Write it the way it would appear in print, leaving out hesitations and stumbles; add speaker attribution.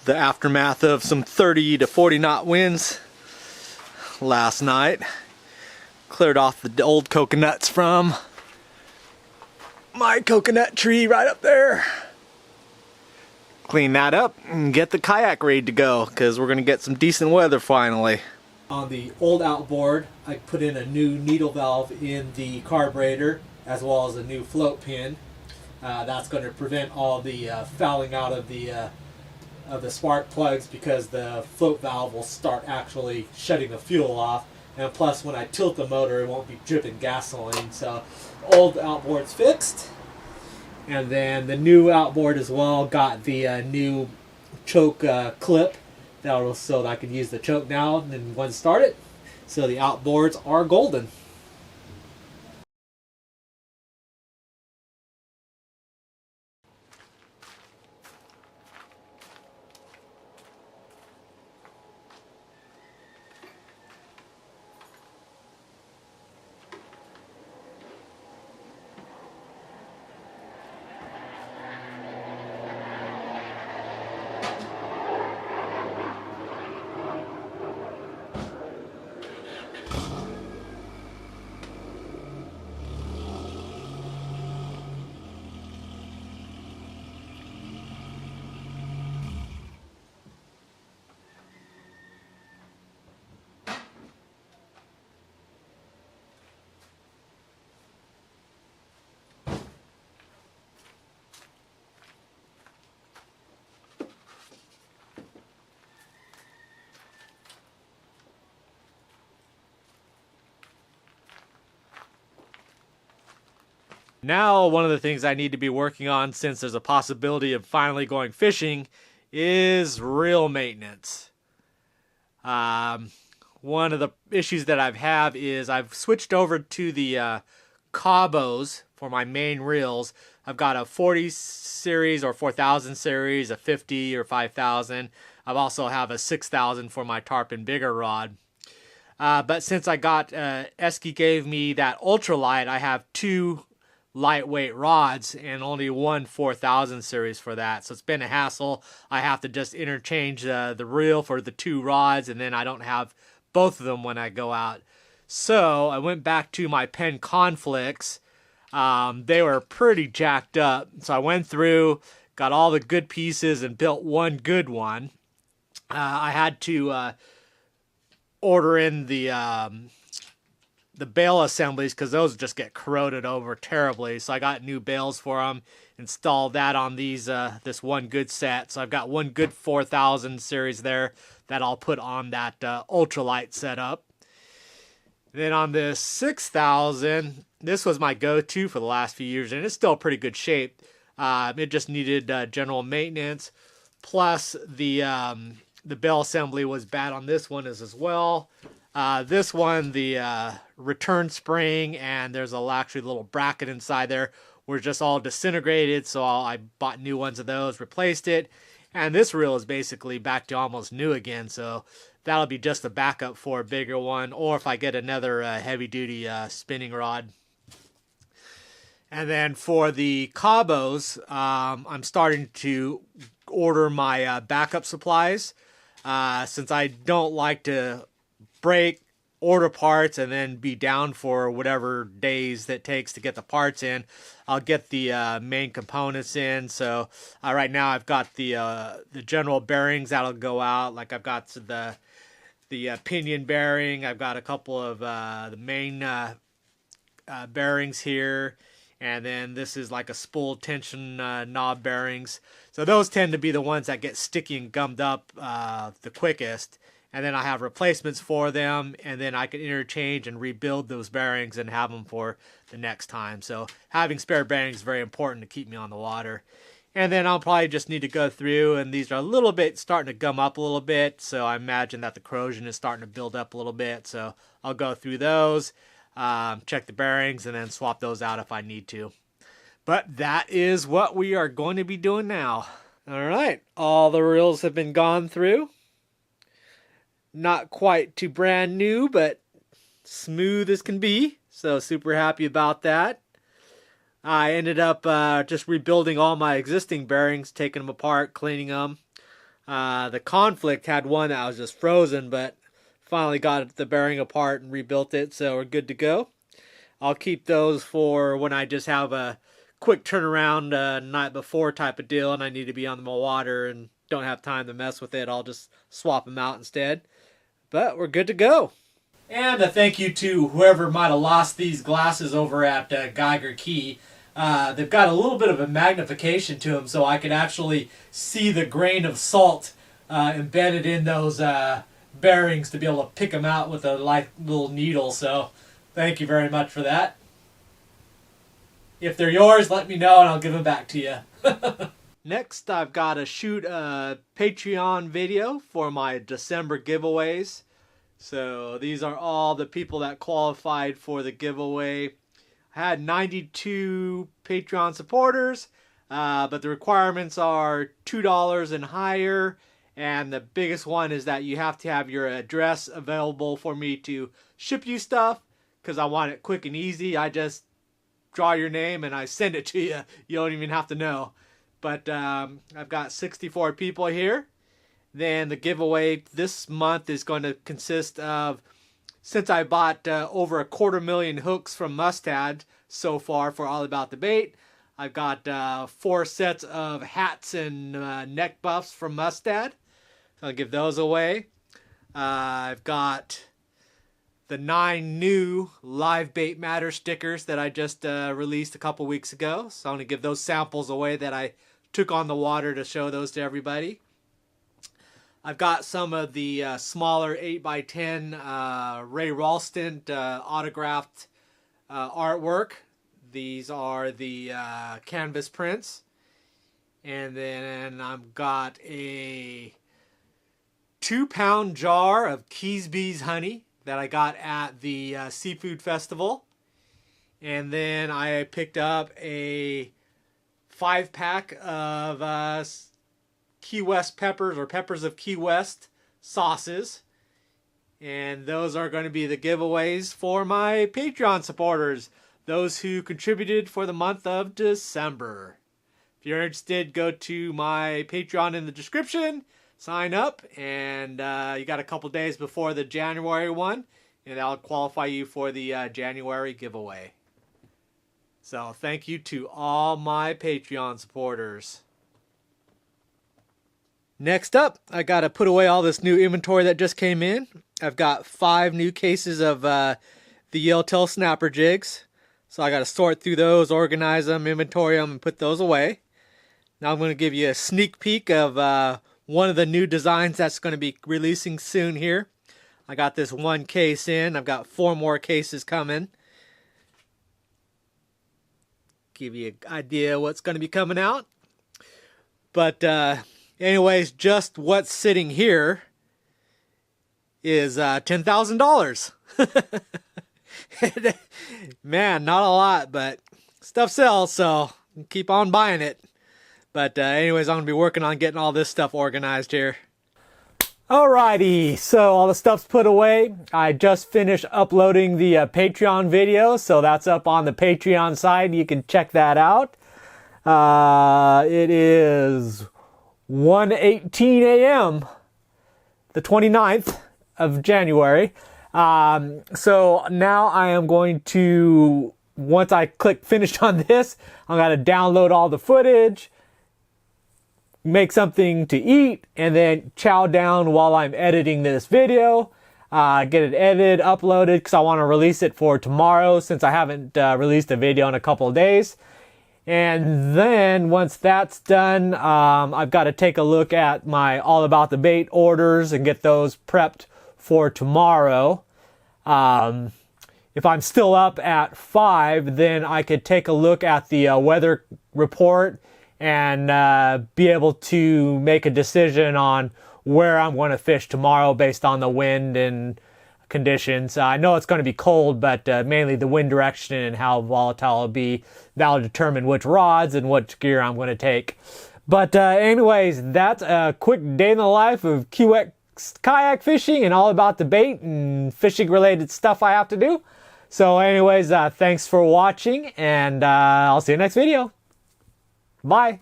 Speaker 1: The aftermath of some 30 to 40 knot winds last night. Cleared off the old coconuts from my coconut tree right up there. Clean that up and get the kayak ready to go, because we're going to get some decent weather finally. On the old outboard, I put in a new needle valve in the carburetor, as well as a new float pin. That's going to prevent all the fouling out of the spark plugs, because the float valve will start actually shutting the fuel off. And plus, when I tilt the motor, it won't be dripping gasoline. So, old outboard's fixed. And then the new outboard as well got the new choke clip, so that I can use the choke now and once started. So the outboards are golden. Now, one of the things I need to be working on, since there's a possibility of finally going fishing, is reel maintenance. One of the issues that I have is I've switched over to the Cabos for my main reels. I've got a 40 series or 4000 series, a 50 or 5000. I also have a 6000 for my Tarpon bigger rod. But since I got, Esky gave me that ultralight, I have two lightweight rods and only one 4000 series for that, so it's been a hassle. I have to just interchange the reel for the two rods, and then I don't have both of them when I go out. So I went back to my Penn conflicts. They were pretty jacked up, so I went through, got all the good pieces and built one good one. I had to order in the bail assemblies, because those just get corroded over terribly. So I got new bails for them, installed that on these this one good set. So I've got one good 4000 series there that I'll put on that ultralight setup. Then on the 6000, this was my go-to for the last few years, and it's still pretty good shape. It just needed general maintenance. Plus the bail assembly was bad on this one as well. This one, the return spring, and there's actually a little bracket inside there, were just all disintegrated, so I bought new ones of those, replaced it, and this reel is basically back to almost new again, so that'll be just a backup for a bigger one, or if I get another heavy-duty spinning rod. And then for the Cabos, I'm starting to order my backup supplies, since I don't like to break, order parts, and then be down for whatever days that takes to get the parts in. I'll get the main components in. So right now I've got the general bearings that'll go out. Like I've got the pinion bearing. I've got a couple of the main bearings here, and then this is like a spool tension knob bearings. So those tend to be the ones that get sticky and gummed up the quickest. And then I have replacements for them, and then I can interchange and rebuild those bearings and have them for the next time. So having spare bearings is very important to keep me on the water. And then I'll probably just need to go through, and these are a little bit starting to gum up a little bit, so I imagine that the corrosion is starting to build up a little bit. So I'll go through those, check the bearings, and then swap those out if I need to. But that is what we are going to be doing now. All right, all the reels have been gone through. Not quite too brand new, but smooth as can be. So super happy about that. I ended up just rebuilding all my existing bearings, taking them apart, cleaning them. The Conflict had one that was just frozen, but finally got the bearing apart and rebuilt it, so we're good to go. I'll keep those for when I just have a quick turnaround night before type of deal and I need to be on the water and don't have time to mess with it. I'll just swap them out instead. But we're good to go. And a thank you to whoever might have lost these glasses over at Geiger Key. They've got a little bit of a magnification to them, so I can actually see the grain of salt embedded in those bearings to be able to pick them out with a light little needle. So thank you very much for that. If they're yours, let me know and I'll give them back to you. Next, I've got to shoot a Patreon video for my December giveaways. So these are all the people that qualified for the giveaway. I had 92 Patreon supporters, but the requirements are $2 and higher. And the biggest one is that you have to have your address available for me to ship you stuff, because I want it quick and easy. I just draw your name and I send it to you. You don't even have to know. But I've got 64 people here. Then the giveaway this month is going to consist of, since I bought over 250,000 hooks from Mustad so far for All About the Bait, I've got 4 sets of hats and neck buffs from Mustad. So I'll give those away. I've got the 9 new Live Bait Matter stickers that I just released a couple weeks ago. So I'm going to give those samples away that I took on the water to show those to everybody. I've got some of the smaller 8x10 Ray Ralston autographed artwork. These are the canvas prints. And then I've got a 2-pound jar of Keysbee's honey that I got at the Seafood Festival. And then I picked up a 5-pack of Key West peppers, or peppers of Key West sauces. And those are going to be the giveaways for my Patreon supporters, those who contributed for the month of December. If you're interested, go to my Patreon in the description, sign up, and you got a couple days before the January one, and that'll qualify you for the January giveaway. So thank you to all my Patreon supporters. Next up, I got to put away all this new inventory that just came in. I've got 5 new cases of the Yellowtail Snapper jigs. So I got to sort through those, organize them, inventory them, and put those away. Now I'm going to give you a sneak peek of one of the new designs that's going to be releasing soon here. I got this 1 case in. I've got 4 more cases coming. Give you an idea what's going to be coming out. But anyways, just what's sitting here is $10,000. Man, not a lot, but stuff sells, so keep on buying it. But anyways, I'm going to be working on getting all this stuff organized here. Alrighty, so all the stuff's put away. I just finished uploading the Patreon video, so that's up on the Patreon side. You can check that out. It is 1:18 a.m. the 29th of January. So now I am going to, once I click finish on this, I'm going to download all the footage, make something to eat, and then chow down while I'm editing this video. Get it edited, uploaded, because I want to release it for tomorrow since I haven't released a video in a couple of days. And then once that's done, I've got to take a look at my All About the Bait orders and get those prepped for tomorrow. If I'm still up at 5, then I could take a look at the weather report and be able to make a decision on where I'm going to fish tomorrow based on the wind and conditions. I know it's going to be cold, but mainly the wind direction and how volatile it'll be. That'll determine which rods and what gear I'm going to take. But anyways, that's a quick day in the life of QX kayak fishing and all about the bait and fishing related stuff I have to do. So anyways, thanks for watching, and I'll see you next video. Bye.